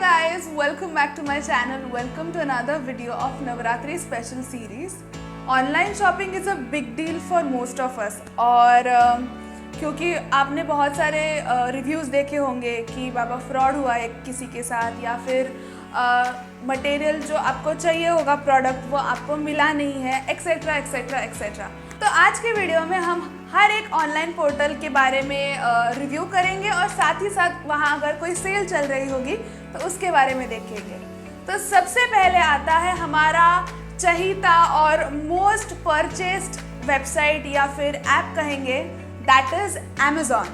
guys, welcome back to my channel. Welcome to another video of Navratri special series. Online shopping is a big deal for most of us और क्योंकि आपने बहुत सारे reviews देखे होंगे कि बाबा fraud हुआ है किसी के साथ या फिर मटेरियल जो आपको चाहिए होगा प्रोडक्ट वो आपको मिला नहीं है एक्सेट्रा एक्सेट्रा एक्सेट्रा। तो आज के वीडियो में हम हर एक ऑनलाइन पोर्टल के बारे में रिव्यू करेंगे और साथ ही साथ वहाँ अगर कोई सेल चल रही होगी तो उसके बारे में देखेंगे। तो सबसे पहले आता है हमारा चहीता और मोस्ट परचेस्ड वेबसाइट या फिर ऐप कहेंगे, दैट इज Amazon।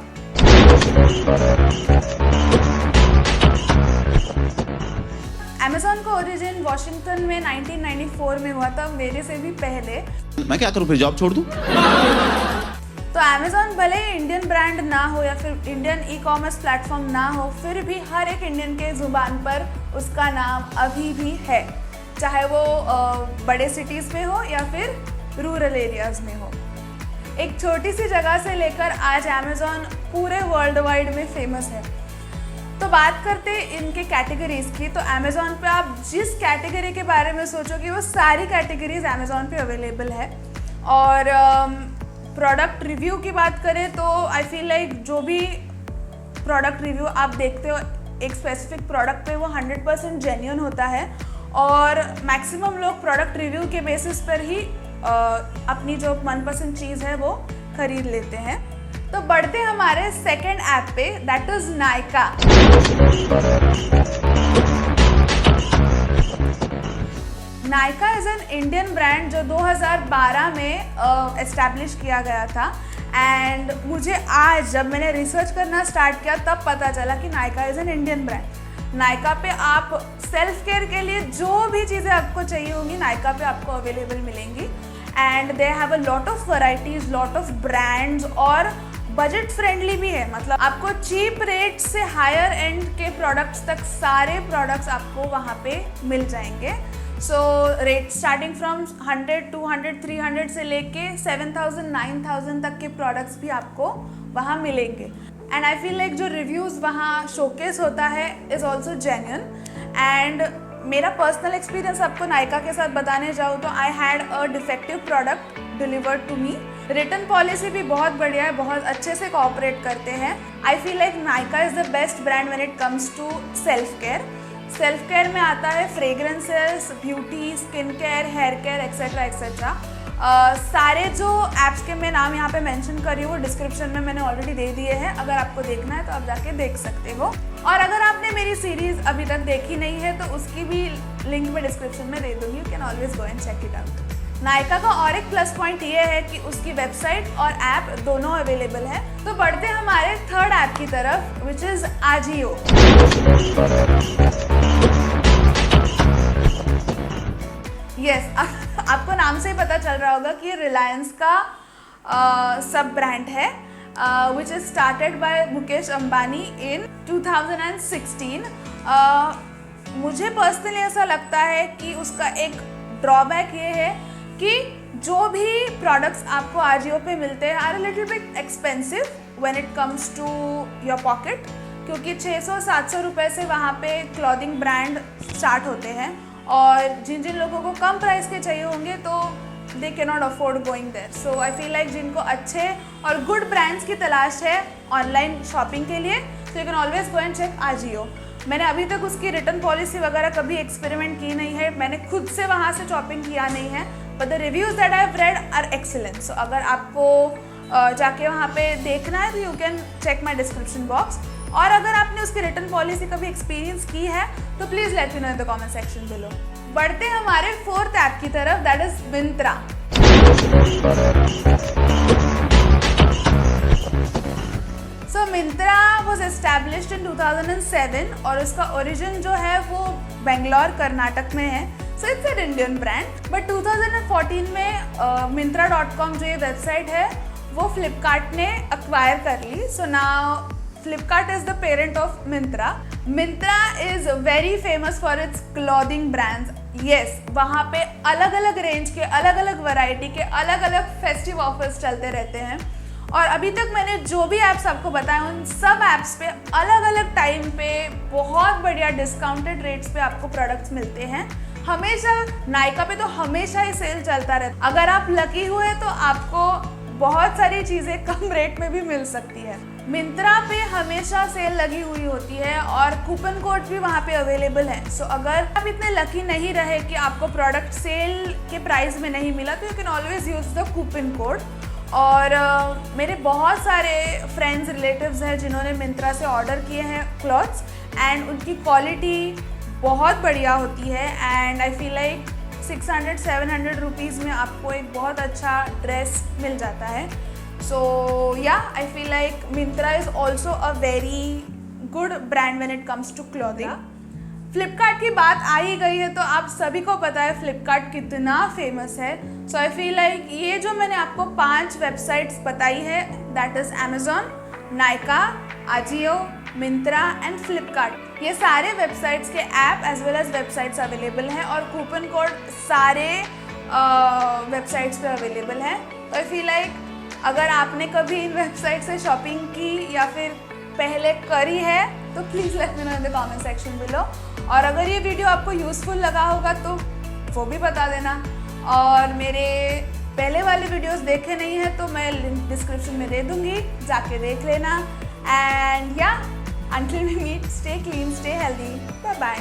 Amazon का ओरिजिन वॉशिंगटन में 1994 में हुआ था, मेरे से भी पहले। मैं क्या करूं फिर, जॉब छोड़ दूं? तो Amazon भले ही इंडियन ब्रांड ना हो या फिर इंडियन ई कॉमर्स प्लेटफॉर्म ना हो, फिर भी हर एक इंडियन के जुबान पर उसका नाम अभी भी है, चाहे वो बड़े सिटीज़ में हो या फिर रूरल एरियाज़ में हो। एक छोटी सी जगह से लेकर आज Amazon पूरे वर्ल्ड वाइड में फेमस है। तो बात करते हैं इनके कैटेगरीज़ की, तो Amazon पे आप जिस कैटेगरी के बारे में सोचोगे वो सारी कैटेगरीज Amazon पे अवेलेबल है। और प्रोडक्ट रिव्यू की बात करें तो आई फील लाइक जो भी प्रोडक्ट रिव्यू आप देखते हो एक स्पेसिफिक प्रोडक्ट पे वो 100% जेन्युइन होता है और मैक्सिमम लोग प्रोडक्ट रिव्यू के बेसिस पर ही अपनी जो मनपसंद चीज़ है वो खरीद लेते हैं। तो बढ़ते हमारे सेकेंड ऐप पे, that is Nykaa. Nykaa is an Indian brand जो 2012 में एस्टैब्लिश किया गया था एंड मुझे आज जब मैंने रिसर्च करना स्टार्ट किया तब पता चला कि Nykaa is an Indian brand. Nykaa पे आप सेल्फ केयर के लिए जो भी चीज़ें आपको चाहिए होंगी नायका पे आपको अवेलेबल मिलेंगी and they have a lot of varieties, lot of brands और बजट फ्रेंडली भी है। मतलब आपको चीप रेट से हायर एंड के प्रोडक्ट्स तक सारे प्रोडक्ट्स आपको वहाँ पे मिल जाएंगे। सो रेट स्टार्टिंग फ्रॉम 100, 200, 300 से लेके 7000, 9000 तक के प्रोडक्ट्स भी आपको वहाँ मिलेंगे। एंड आई फील लाइक जो रिव्यूज़ वहाँ शोकेस होता है इज़ ऑल्सो जेन्युइन। एंड मेरा पर्सनल एक्सपीरियंस आपको नायका के साथ बताने जाऊँ तो I had a defective product delivered to me. Return policy भी बहुत बढ़िया है, बहुत अच्छे से कोऑपरेट करते हैं। I feel like Nykaa is the best brand when it comes to self care. Self care में आता है fragrances, beauty, skin care, hair care etcetera etcetera. सारे जो ऐप्स के मैं नाम यहाँ पे मेंशन कर रही हूँ वो डिस्क्रिप्शन में मैंने ऑलरेडी दे दिए हैं, अगर आपको देखना है तो आप जाके देख सकते हो। और अगर आपने मेरी सीरीज़ अभी तक देखी नहीं है तो उसकी भी लिंक मैं डिस्क्रिप्शन में दे दूँगी, you can always go and check it out. Nykaa का और एक प्लस पॉइंट ये है कि उसकी वेबसाइट और ऐप दोनों अवेलेबल है। तो बढ़ते हमारे थर्ड ऐप की तरफ, विच इज़ आजियो। यस, आपको नाम से ही पता चल रहा होगा कि रिलायंस का सब ब्रांड है which is started by Mukesh Ambani in 2016। मुझे पर्सनली ऐसा लगता है कि उसका एक ड्रॉबैक ये है कि जो भी प्रोडक्ट्स आपको आजियो पे मिलते हैं are a little bit expensive when it comes to your pocket, क्योंकि 600-700 रुपये से वहाँ पे क्लॉथिंग ब्रांड स्टार्ट होते हैं और जिन जिन लोगों को कम प्राइस के चाहिए होंगे तो they can not afford going there. So I feel like जिनको अच्छे और गुड ब्रांड्स की तलाश है ऑनलाइन शॉपिंग के लिए तो you can always go and check Ajio. मैंने अभी तक उसकी रिटर्न पॉलिसी वगैरह कभी एक्सपेरिमेंट की नहीं है, मैंने खुद से वहाँ से शॉपिंग किया नहीं है, but the reviews that I have read are excellent. So अगर आपको जाके वहाँ पे देखना है तो you can check my description box. और अगर आपने उसकी रिटर्न पॉलिसी कभी एक्सपीरियंस की है तो please let me know in the comment section below. बढ़ते हमारे फोर्थ ऐप की तरफ, that is Myntra. So Myntra was established in 2007 और उसका ओरिजिन जो है वो बेंगलोर कर्नाटक में है। So it's an Indian brand, but 2014 में Myntra.com जो ये वेबसाइट है वो फ्लिपकार्ट ने अक्वायर कर ली। So now Flipkart is the parent of Myntra. Myntra is very famous for its clothing brands. Yes, वहाँ पे अलग अलग रेंज के, अलग अलग वैरायटी के, अलग अलग फेस्टिव ऑफर्स चलते रहते हैं और अभी तक मैंने जो भी ऐप्स आपको बताए उन सब ऐप्स पे अलग अलग टाइम पे बहुत बढ़िया डिस्काउंटेड रेट्स पे आपको प्रोडक्ट्स मिलते हैं। हमेशा नायका पे तो हमेशा ही सेल चलता रहता है। अगर आप लकी हुए तो आपको बहुत सारी चीज़ें कम रेट में भी मिल सकती है। मिंत्रा पे हमेशा सेल लगी हुई होती है और कूपन कोड भी वहाँ पे अवेलेबल है। सो अगर आप इतने लकी नहीं रहे कि आपको प्रोडक्ट सेल के प्राइस में नहीं मिला तो you can always use the coupon code. और मेरे बहुत सारे फ्रेंड्स रिलेटिव्स हैं जिन्होंने मिंत्रा से ऑर्डर किए हैं क्लॉथ्स एंड उनकी क्वालिटी बहुत बढ़िया होती है and I feel like 600-700 rupees में आपको एक बहुत अच्छा ड्रेस मिल जाता है। सो या I feel like Myntra is also a very good brand when it comes to clothing. Flipkart की बात आ ही गई है तो आप सभी को पता है फ्लिपकार्ट कितना फेमस है। सो आई फील लाइक ये जो मैंने आपको 5 वेबसाइट्स बताई है that is Amazon, Nykaa, Ajio, Myntra and Flipkart, ये सारे वेबसाइट्स के app as well as websites available हैं और कूपन कोड सारे वेबसाइट्स पे अवेलेबल है। तो आई फील लाइक अगर आपने कभी इन वेबसाइट से शॉपिंग की या फिर पहले करी है तो please let me know in the comment section below. और अगर ये वीडियो आपको यूज़फुल लगा होगा तो वो भी बता देना। और मेरे पहले वाले वीडियोस देखे नहीं हैं तो मैं लिंक डिस्क्रिप्शन में दे दूँगी, जाके देख लेना। एंड या until we meet, stay clean, stay healthy, bye bye।